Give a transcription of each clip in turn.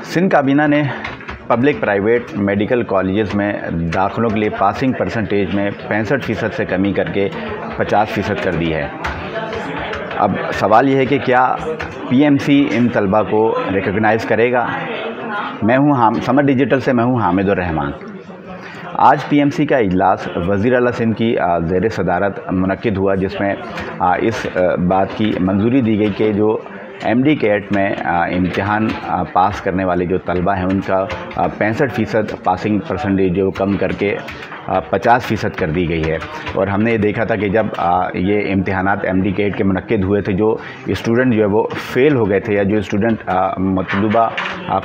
सिंध काबीना ने public private medical colleges में दाखिलों के लिए पासिंग परसेंटेज में 65% से कमी करके 50% कर दी है। अब सवाल ये है कि क्या पीएमसी इन तलबा को रिकॉग्नाइज़ करेगा। मैं हूँ समर डिजिटल से, मैं हूँ हामिदुर रहमान। आज पीएमसी का इजलास वज़ीर आला सिंध की ज़ेर सदारत मुनक्किद हुआ, जिसमें इस बात की मंजूरी दी गई कि जो एमडी कैट में इम्तिहान पास करने वाले जो तलबा हैं उनका 65% पासिंग परसेंटेज जो कम करके 50% कर दी गई है। और हमने ये देखा था कि जब ये इम्तिहानात एमडी कैट के मुनक्किद हुए थे, जो स्टूडेंट जो है वो फ़ेल हो गए थे या जो स्टूडेंट मतलूबा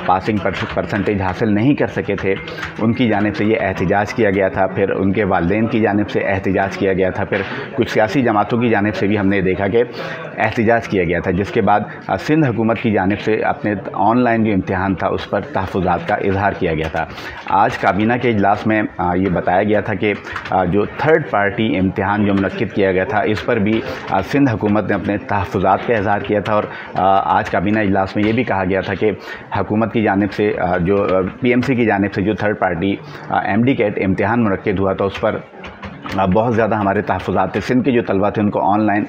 पासिंग परसेंटेज हासिल नहीं कर सके थे, उनकी जानिब से ये एहतजाज किया गया था। फिर उनके वालिदैन की जानिब से एहतजाज किया गया था। फिर कुछ सियासी जमातों की जानिब से भी हमने देखा कि एहतजाज किया गया था, जिसके बाद सिंध हुकूमत की जानिब से अपने ऑनलाइन जो इम्तिहान था उस पर तहफ़्फ़ुज़ात का इजहार किया गया था। आज काबीना के इजलास में ये बताया गया था कि जो थर्ड पार्टी इम्तिहान जो मुनक्किद किया गया था, इस पर भी सिंध हुकूमत ने अपने तहफ़्फ़ुज़ात का इजहार किया था। और आज काबीना इजलास में ये भी कहा गया था कि हुकूमत की जानिब से जो पीएमसी की जानिब से जो थर्ड पार्टी एमडी कैट इम्तिहान मुनक्किद हुआ था, उस पर बहुत ज़्यादा हमारे तहफ़्फ़ुज़ात थे। सिंध के जो तलबा थे उनको ऑनलाइन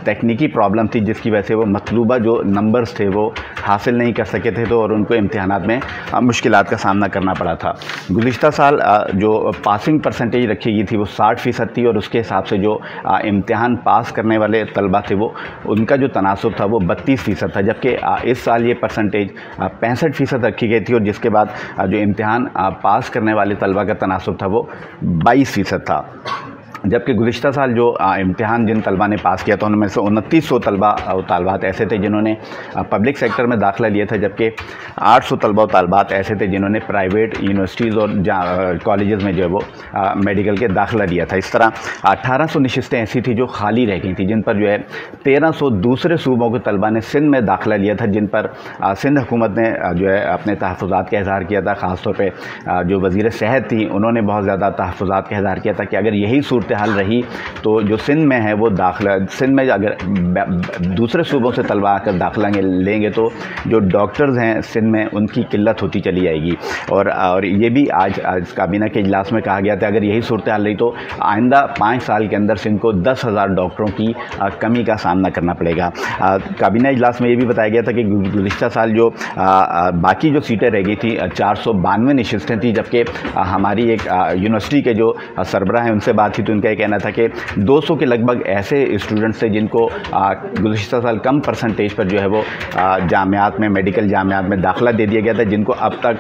तकनीकी प्रॉब्लम थी, जिसकी वजह से वो मतलूबा जो नंबर्स थे वो हासिल नहीं कर सके थे, तो और उनको इम्तिहानात में मुश्किलात का सामना करना पड़ा था। गुज़िश्ता साल जो पासिंग परसेंटेज रखी गई थी वो 60% थी, और उसके हिसाब से जो इम्तिहान पास करने वाले तलबा थे वो उनका जो तनासुब था वो 32% था, जबकि इस साल ये परसेंटेज 65% रखी गई थी, और जिसके बाद जो इम्तिहान पास करने वाले तलबा का तनासुब था वो 22% था। जबकि गुज़िश्ता साल जो इम्तिहान जिन तलबा ने पास किया था उनमें से 2900 तलबा और तालबात ऐसे थे जिन्होंने पब्लिक सेक्टर में दाखिला लिया था, जबकि 800 तलबा और तालबात ऐसे थे जिन्होंने प्राइवेट यूनिवर्सिटीज़ और कॉलेजेस में जो है वो मेडिकल के दाखिला लिया था। इस तरह 1800 नशिस्तें ऐसी थी जो खाली रह गई थी, जिन पर जो है 1300 दूसरे सूबों के तलबा ने सिंध में दाखिला लिया था, जिन पर सिंध हुकूमत ने जो है अपने तहफ़्फ़ुज़ात का इजहार किया था। ख़ास तौर पर जो वज़ीर सेहत थी उन्होंने बहुत ज़्यादा तहफ़्फ़ुज़ात का इजहार किया था कि अगर यही सूरत हाल रही तो जो सिंध में है वो दाखिला, सिंध में अगर दूसरे सूबों से तलबा आकर दाखिला लेंगे तो जो डॉक्टर्स हैं सिंध में उनकी किल्लत होती चली जाएगी। और ये भी आज काबीना के इजलास में कहा गया था, अगर यही सूरत हाल रही तो आइंदा 5 साल के अंदर सिंध को 10,000 डॉक्टरों की कमी का सामना करना पड़ेगा। काबीना इजलास में ये भी बताया गया था कि गुज़िश्ता साल जो बाकी जो सीटें रह गई थी 492 नशिस्तें थी, जबकि हमारी एक यूनिवर्सिटी के जो सरबराह हैं उनसे बात थी तो उनका कहना था कि 200 के लगभग ऐसे स्टूडेंट्स थे जिनको गुज़िश्ता साल कम परसेंटेज पर जो है वो जामियात में, मेडिकल जामियात में दाखिला दे दिया गया था, जिनको अब तक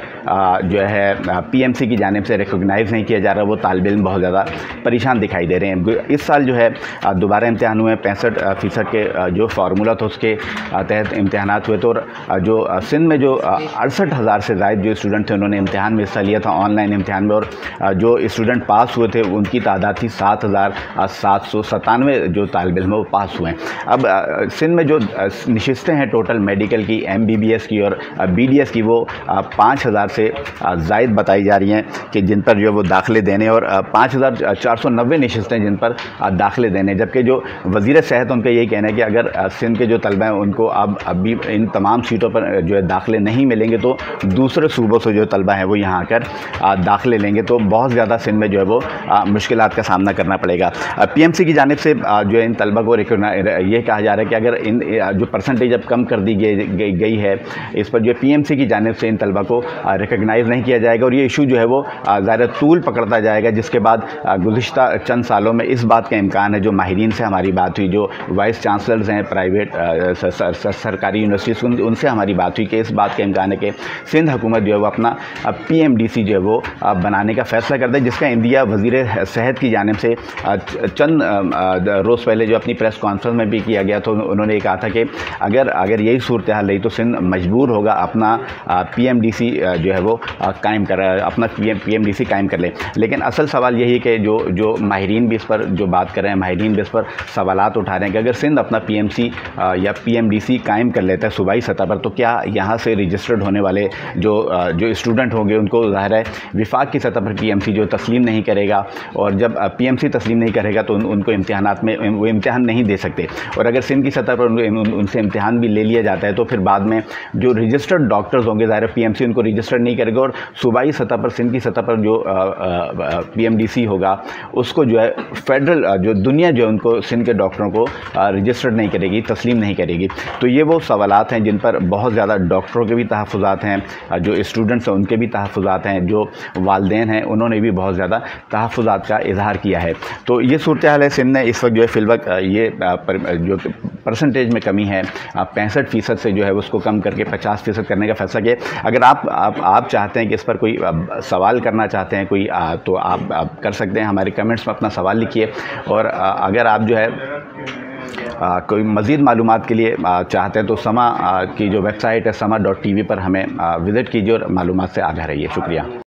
जो है पीएमसी की जानिब से रिकॉग्नाइज़ नहीं किया जा रहा। वो तालिब इल्म बहुत ज़्यादा परेशान दिखाई दे रहे हैं। इस साल जो है दोबारा इम्तिहान हुए, 65% के जो फार्मूला था उसके तहत इम्तिहानात हुए थे, और जो सिंध में जो 68,000 से ज़ायद जो स्टूडेंट थे उन्होंने इम्तिहान में हिस्सा लिया था ऑनलाइन इम्तिहान में, और जो स्टूडेंट पास हुए थे उनकी तादाद थी 7,797 जो तालिब इल्म वो पास हुए हैं। अब सिंध में जो नशिस्तें हैं टोटल मेडिकल की, MBBS की और BDS की, वो 5,000 से ज़ायद बताई जा रही हैं कि जिन पर जो वो दाखिले देने, और 5,490 नशिस्तें जिन पर दाखिले देने। जबकि जो वज़ीर सेहत उनका यही कहना है कि अगर सिंध के जो तलबा हैं उनको अभी इन तमाम सीटों पर जो है दाखिले नहीं मिलेंगे तो दूसरे सूबों से जो तलबा हैं वो यहाँ आकर दाखिले लेंगे, तो बहुत ज़्यादा सिंध में जो है वो मुश्किलात का सामना करना पड़ेगा। पीएमसी की जानिब से जो है इन तलबा को ये कहा जा रहा है कि अगर इन जो परसेंटेज अब कम कर दी गई है, इस पर जो पीएमसी की जानिब से इन तलबा को रिकॉग्नाइज़ नहीं किया जाएगा, और ये इशू जो है वो ज़्यादा तूल पकड़ता जाएगा, जिसके बाद गुज़िश्ता चंद सालों में इस बात का इम्कान है, जो माहिरीन से हमारी बात हुई, जो वाइस चांसलर्स हैं प्राइवेट सरकारी यूनिवर्सिटीज़, उनसे हमारी बात हुई कि इस बात का इम्कान है कि सिंध हुकूमत जो है वो अपना PMDC जो है वो बनाने का फ़ैसला करता है, जिसका इंदिया वज़ीर सेहत की जानिब से चंद रोज़ पहले जो अपनी प्रेस कॉन्फ्रेंस में भी किया गया, तो उन्होंने कहा था कि अगर यही सूरत हाल रही तो सिंध मजबूर होगा अपना PMDC जो है वो कायम कर अपना PMDC कायम कर ले। लेकिन असल सवाल यही है कि जो माहिरीन भी इस पर जो बात कर रहे हैं, माहिरीन भी इस पर सवालात उठा रहे हैं कि अगर सिंध अपना PMC या PMDC कायम कर लेता है सूबाई सतह पर, तो क्या यहाँ से रजिस्टर्ड होने वाले जो स्टूडेंट होंगे उनको ज़ाहिर है विफाक की सतह पर PMC जो तस्लीम नहीं करेगा, और जब PMC تسلیم نہیں کرے گا تو ان کو امتحانات میں وہ امتحان نہیں دے سکتے. اور اگر سندھ کی سطح پر ان سے امتحان بھی لے لیا جاتا ہے تو پھر بعد میں جو رجسٹرڈ ڈاکٹرز ہوں گے ظاہر PMC ان کو رجسٹر نہیں کرے گا, اور صوبائی سطح پر سندھ کی سطح پر جو PMDC ہوگا اس کو جو ہے فیڈرل جو دنیا جو ان کو سندھ کے ڈاکٹروں کو رجسٹرڈ نہیں کرے گی, تسلیم نہیں کرے گی. تو یہ وہ سوالات ہیں جن پر بہت زیادہ ڈاکٹروں کے بھی تحفظات ہیں, جو اسٹوڈنٹس ہیں ان کے بھی تحفظات ہیں, جو والدین ہیں انہوں نے بھی بہت زیادہ تحفظات کا اظہار کیا ہے. تو یہ صورتحال ہے سندھ میں اس وقت جو ہے فی الوقت یہ جو پرسنٹیج میں کمی ہے 65% سے جو ہے اس کو کم کر کے 50% کرنے کا فیصلہ کیا. اگر آپ چاہتے ہیں کہ اس پر کوئی سوال کرنا چاہتے ہیں کوئی تو آپ کر سکتے ہیں, ہمارے کمنٹس میں اپنا سوال لکھیے. اور اگر آپ جو ہے کوئی مزید معلومات کے لیے چاہتے ہیں تو سما کی جو ویب سائٹ ہے sama.tv پر ہمیں وزٹ کیجیے اور معلومات سے آگاہ رہیے. شکریہ.